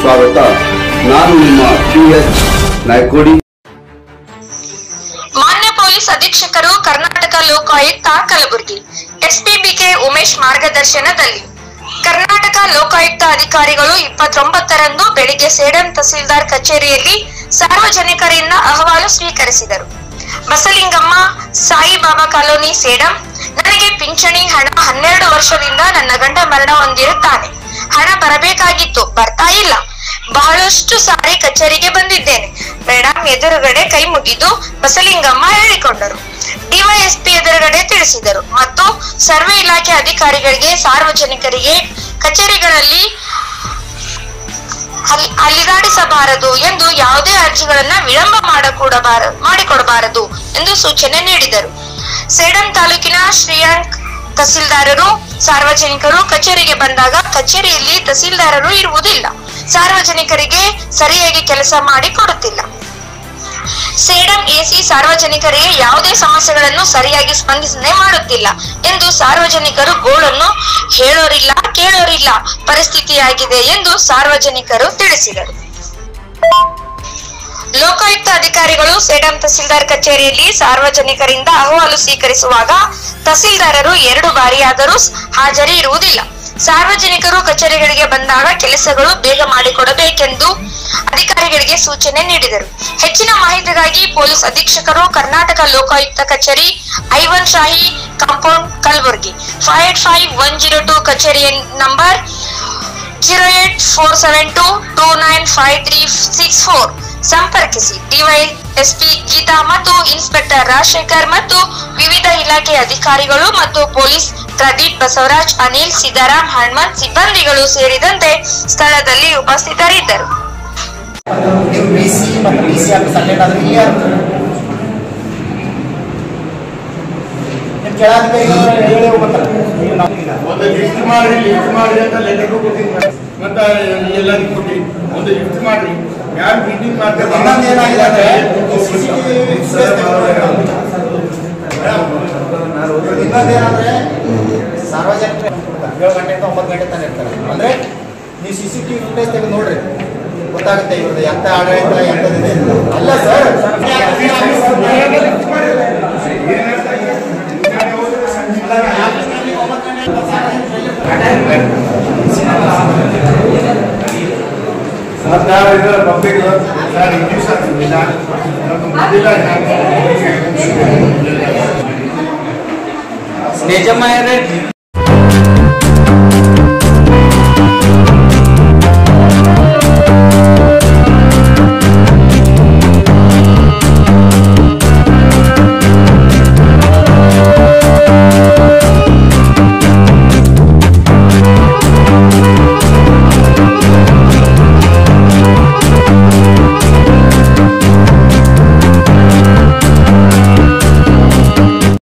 ಸ್ವಾಗತ. ನಾನು ನಿಮ್ಮ PS ನಾಯ್ಕೋಡಿ. ಮಾನ್ಯ ಪೊಲೀಸ್ ಅಧೀಕ್ಷಕರು, ಕರ್ನಾಟಕ ಲೋಕಾಯುಕ್ತ ಕಲಬುರಗಿ, SPBK ಉಮೇಶ್ ಮಾರ್ಗದರ್ಶನದಲ್ಲಿ ಕರ್ನಾಟಕ ಲೋಕಾಯುಕ್ತ ಅಧಿಕಾರಿಗಳು 29ರಂದು ಬೆಳಿಗ್ಗೆ ಸೇಡಂ ತಹಸೀಲ್ದಾರ್ ಕಚೇರಿಯಲ್ಲಿ ಸಾರ್ವಜನಿಕರಿಂದ ಅಹವಾಲು ಸ್ವೀಕರಿಸಿದರು. ಬಸಲಿಂಗಮ್ಮ, ಸಾಯಿಬಾಬಾ ಕಾಲೋನಿ, ಸೇಡಂ. ನನಗೆ ಪಿಂಚಣಿ ಹಣ 12 ವರ್ಷದಿಂದ ನನ್ನ ಗಂಡ ಮರಣ ಹೊಂದಿರುತ್ತಾನೆ. ಹಣ ಬರಬೇಕಾಗಿತ್ತು, ಬರ್ತಾ ಇಲ್ಲ. ಬಹಳಷ್ಟು ಸಾರಿ ಕಚೇರಿಗೆ ಬಂದಿದ್ದೇನೆ. ಮೇಡಮ್ ಎದುರುಗಡೆ ಕೈ ಮುಗಿದು ಬಸಲಿಂಗಮ್ಮ ಹೇಳಿಕೊಂಡರು. ಡಿವೈಎಸ್ಪಿ ಎದುರುಗಡೆ ತಿಳಿಸಿದರು ಮತ್ತು ಸರ್ವೆ ಇಲಾಖೆ ಅಧಿಕಾರಿಗಳಿಗೆ, ಸಾರ್ವಜನಿಕರಿಗೆ ಕಚೇರಿಗಳಲ್ಲಿ ಅಲಿದಾಡಿಸಬಾರದು ಎಂದು ಯಾವುದೇ ಅರ್ಜಿಗಳನ್ನ ವಿಳಂಬ ಮಾಡಿಕೊಡಬಾರದು ಎಂದು ಸೂಚನೆ ನೀಡಿದರು. ಸೇಡಂ ತಾಲೂಕಿನ ಶ್ರೀಯಾಂಕ್ ತಹಸೀಲ್ದಾರರು ಸಾರ್ವಜನಿಕರು ಕಚೇರಿಗೆ ಬಂದಾಗ ಕಚೇರಿಯಲ್ಲಿ ತಹಸೀಲ್ದಾರರು ಇರುವುದಿಲ್ಲ. ಸಾರ್ವಜನಿಕರಿಗೆ ಸರಿಯಾಗಿ ಕೆಲಸ ಮಾಡಿ ಕೊಡುತ್ತಿಲ್ಲ. ಸೇಡಂ AC ಸಾರ್ವಜನಿಕರಿಗೆ ಯಾವುದೇ ಸಮಸ್ಯೆಗಳನ್ನು ಸರಿಯಾಗಿ ಸ್ಪಂದಿಸದೆ ಮಾಡುತ್ತಿಲ್ಲ ಎಂದು ಸಾರ್ವಜನಿಕರು ಗೋಳನ್ನು ಹೇಳೋರಿಲ್ಲ, ಕೇಳೋರಿಲ್ಲ ಪರಿಸ್ಥಿತಿಯಾಗಿದೆ ಎಂದು ಸಾರ್ವಜನಿಕರು ತಿಳಿಸಿದರು. ಲೋಕಾಯುಕ್ತ ಅಧಿಕಾರಿಗಳು ಸೇಡಂ ತಹಸೀಲ್ದಾರ್ ಕಚೇರಿಯಲ್ಲಿ ಸಾರ್ವಜನಿಕರಿಂದ ಅಹವಾಲು ಸ್ವೀಕರಿಸುವಾಗ ತಹಸೀಲ್ದಾರರು 2 ಬಾರಿಯಾದರೂ ಹಾಜರಿ ಇರುವುದಿಲ್ಲ. ಸಾರ್ವಜನಿಕರು ಕಚೇರಿಗಳಿಗೆ ಬಂದಾಗ ಕೆಲಸಗಳು ಬೇಗ ಮಾಡಿಕೊಡಬೇಕೆಂದು ಅಧಿಕಾರಿಗಳಿಗೆ ಸೂಚನೆ ನೀಡಿದರು. ಹೆಚ್ಚಿನ ಮಾಹಿತಿಗಾಗಿ ಪೊಲೀಸ್ ಅಧೀಕ್ಷಕರು, ಕರ್ನಾಟಕ ಲೋಕಾಯುಕ್ತ ಕಚೇರಿ, ಐವನ್ ಶಾಹಿ ಕಾಂಪೌಂಡ್, ಕಲಬುರಗಿ, 585-102 ಕಚೇರಿಯ ನಂಬರ್ 08472295364 ಸಂಪರ್ಕಿಸಿ. DYSP ಗೀತಾ ಮತ್ತು ಇನ್ಸ್ಪೆಕ್ಟರ್ ರಾಜಶೇಖರ್ ಮತ್ತು ವಿವಿಧ ಇಲಾಖೆ ಅಧಿಕಾರಿಗಳು ಮತ್ತು ಪೊಲೀಸ್ ಪ್ರದೀಪ್, ಬಸವರಾಜ್, ಅನಿಲ್, ಸಿದ್ದಾರಾಮ್, ಹನುಮಂತ್ ಸಿಬ್ಬಂದಿಗಳು ಸೇರಿದಂತೆ ಸ್ಥಳದಲ್ಲಿ ಉಪಸ್ಥಿತರಿದ್ದರು. ಸಾರ್ವಜನಿಕ 7 ಗಂಟೆಯಿಂದ 9 ಗಂಟೆ ತನಕ ಇರ್ತಾರೆ. ಅಂದ್ರೆ ನೀವು CCTV ಫುಟೇಜ್ ತೆಗೆದು ನೋಡ್ರಿ, ಗೊತ್ತಾಗುತ್ತೆ ಇವ್ರದ್ದು ಎಂತ ಆಡಳಿತ ಎಂತದಿದೆ. ಅಲ್ಲ ಸರ್, ನಿಜಮ್ಮ